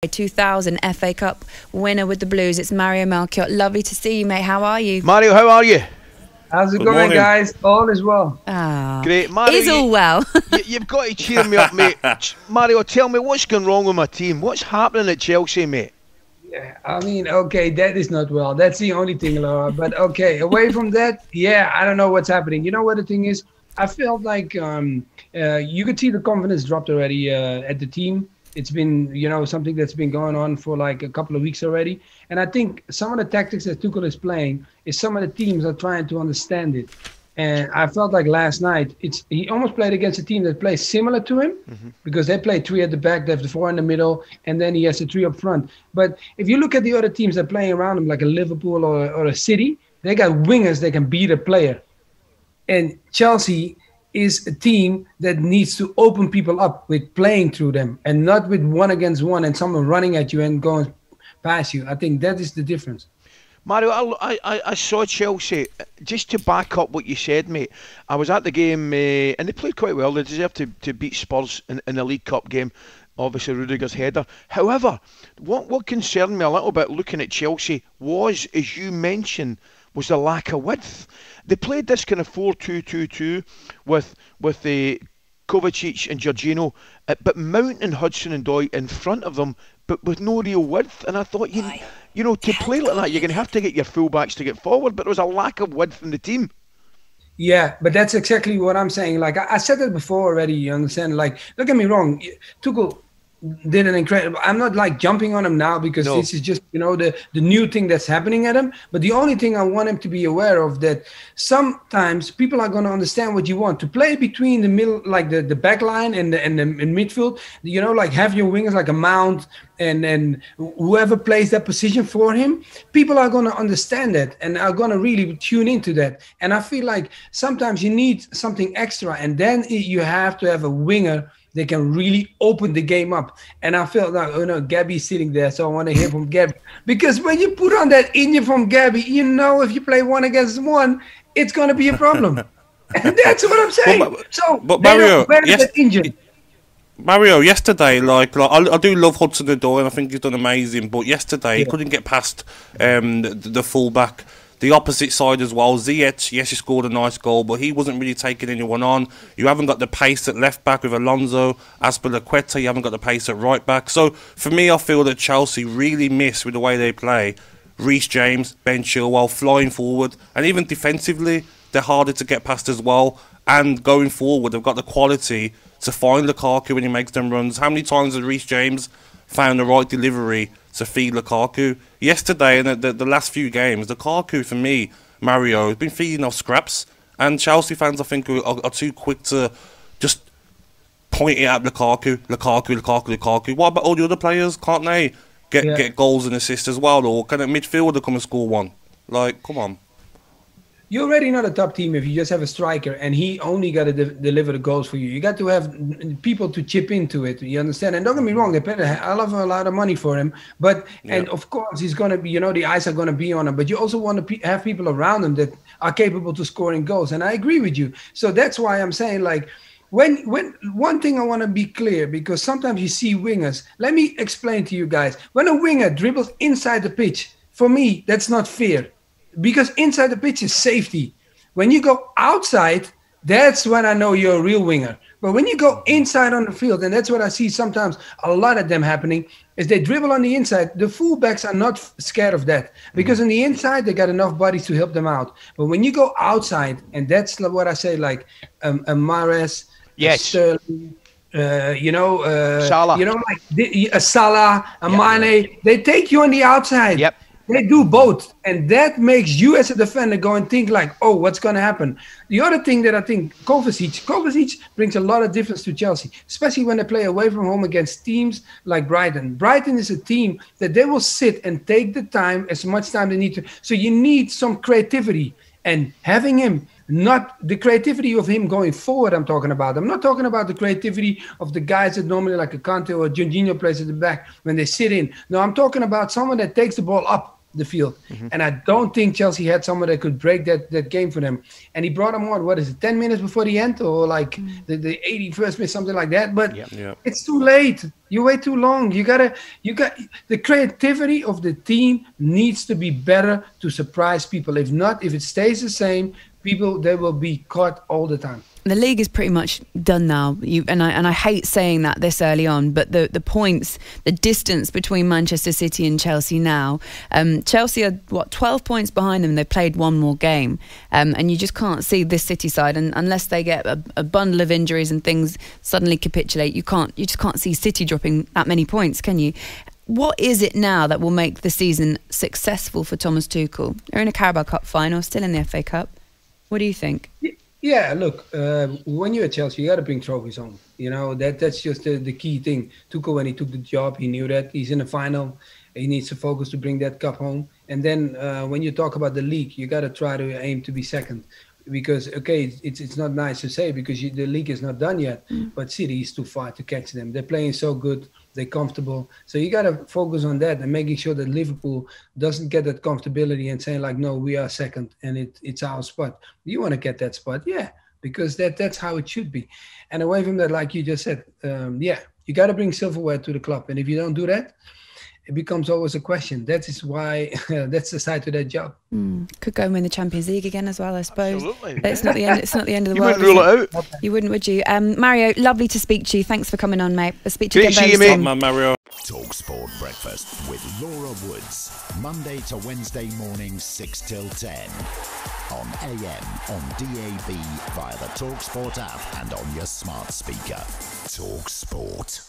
2000 FA Cup winner with the Blues. It's Mario Melchiot. Lovely to see you, mate. How are you? Mario, how are you? How's it Good going, morning. guys? All is well. Ah, Great. Mario, is all well. you've got to cheer me up, mate. Mario, tell me what's going wrong with my team. What's happening at Chelsea, mate? Yeah, I mean, okay, that is not well. That's the only thing, Laura. But okay, away from that, yeah, I don't know what's happening. You know what the thing is? I felt like you could see the confidence dropped already at the team. It's been, something that's been going on for like a couple of weeks already. And I think some of the tactics that Tuchel is playing is some of the teams are trying to understand it. And I felt like last night, he almost played against a team that plays similar to him because they play three at the back, they have the four in the middle, and then he has the three up front. But if you look at the other teams that are playing around him, like a Liverpool or a City, they got wingers that can beat a player. And Chelsea is a team that needs to open people up with playing through them and not with one against one and someone running at you and going past you. I think that is the difference. Mario, I saw Chelsea, just to back up what you said, mate. I was at the game and they played quite well. They deserved to beat Spurs in the League Cup game. Obviously, Rudiger's header. However, what concerned me a little bit looking at Chelsea was, as you mentioned, was the lack of width. They played this kind of 4-2-2-2 with the Kovacic and Jorginho, but Mount and Hudson-Odoi in front of them, but with no real width. And I thought, to play like that, you're going to have to get your fullbacks to get forward, but there was a lack of width in the team. Yeah, but that's exactly what I'm saying. Like, I said it before already, you understand? Like, don't get me wrong, Tuchel did an incredible. I'm not like jumping on him now because this is just the new thing that's happening at him. But the only thing I want him to be aware of that sometimes people are going to understand what you want to play between the middle, like the back line and the midfield. Like have your wingers like a Mount and whoever plays that position for him. People are going to understand that and are going to really tune into that. And I feel like sometimes you need something extra, and then you have to have a winger. They can really open the game up. And I felt like, Gabby's sitting there, so I want to hear from Gabby. Because when you put on that Indian from Gabby, if you play one against one, it's going to be a problem. And that's what I'm saying. But Mario, yesterday, I do love Hudson-Odoi, and I think he's done amazing. But yesterday, he couldn't get past the fullback. The opposite side as well, Ziyech, yes, he scored a nice goal, but he wasn't really taking anyone on. You haven't got the pace at left back with Alonso, Azpilicueta, you haven't got the pace at right back. So, for me, I feel that Chelsea really miss with the way they play. Reece James, Ben Chilwell, flying forward, and even defensively, they're harder to get past as well. And going forward, they've got the quality to find Lukaku when he makes them runs. How many times has Reece James found the right delivery to feed Lukaku? Yesterday and the last few games, Lukaku, for me, Mario, has been feeding off scraps. And Chelsea fans, I think, are too quick to just point it at Lukaku. What about all the other players? Can't they get goals and assists as well? Or can a midfielder come and score one? Like, come on. You're already not a top team if you just have a striker and he only got to deliver the goals for you. You got to have people to chip into it. You understand? And don't get me wrong, they paid a lot of money for him. But and of course he's going to be, the eyes are going to be on him. But you also want to have people around him that are capable to scoring goals. And I agree with you. So that's why I'm saying, like, when one thing I want to be clear, because sometimes you see wingers. Let me explain to you guys. When a winger dribbles inside the pitch, for me, that's not fair. Because inside the pitch is safety. When you go outside, that's when I know you're a real winger. But when you go inside on the field, and that's what I see sometimes a lot of them happening, is they dribble on the inside. The fullbacks are not scared of that. Because on the inside, they got enough bodies to help them out. But when you go outside, and that's what I say, like a Mahrez, Sterling, Salah. A Salah, a Mane, they take you on the outside. Yep. They do both, and that makes you as a defender go and think like, oh, what's going to happen? The other thing that I think, Kovacic brings a lot of difference to Chelsea, especially when they play away from home against teams like Brighton. Brighton is a team that they will sit and take the time, as much time they need to. So you need some creativity, and having him, not the creativity of him going forward I'm talking about. I'm not talking about the creativity of the guys that normally like a Kante or Jorginho plays at the back when they sit in. No, I'm talking about someone that takes the ball up. the field. And I don't think Chelsea had someone that could break that game for them. And he brought them on, what is it, 10 minutes before the end, or like the 81st minute, something like that. But it's too late. You wait too long. You got the creativity of the team needs to be better to surprise people. If not, if it stays the same, people, they will be caught all the time. The league is pretty much done now. And I hate saying that this early on, but the points, the distance between Manchester City and Chelsea now, Chelsea are 12 points behind them. They've played one more game, and you just can't see this City side, and unless they get a bundle of injuries and things suddenly capitulate, you just can't see City dropping that many points, can you? What is it now that will make the season successful for Thomas Tuchel? They're in a Carabao Cup final, still in the FA Cup. What do you think? Yeah, look, when you're at Chelsea, you got to bring trophies home. You know, that's just the key thing. Tuchel, when he took the job, he knew that. He's in the final. He needs to focus to bring that cup home. And then when you talk about the league, you got to try to aim to be second. Because, okay, it's not nice to say because the league is not done yet. But City is too far to catch them. They're playing so good. They're comfortable. So you got to focus on that and making sure that Liverpool doesn't get that comfortability and saying like, no, we are second and it's our spot. You want to get that spot? Yeah, because that's how it should be. And away from that, like you just said, you got to bring silverware to the club. And if you don't do that, it becomes always a question. That is why that's the side to that job. Could go and win the Champions League again as well, I suppose. Absolutely. It's not the end. It's not the end of the You world. wouldn't rule it out. You wouldn't, would you? Mario, lovely to speak to you. Thanks for coming on, mate. I'll speak to you Great again to see very you, soon. mate. Mario. Talk Sport Breakfast with Laura Woods. Monday to Wednesday mornings 6 till 10. On AM, on DAB, via the Talk Sport app and on your smart speaker. Talk Sport.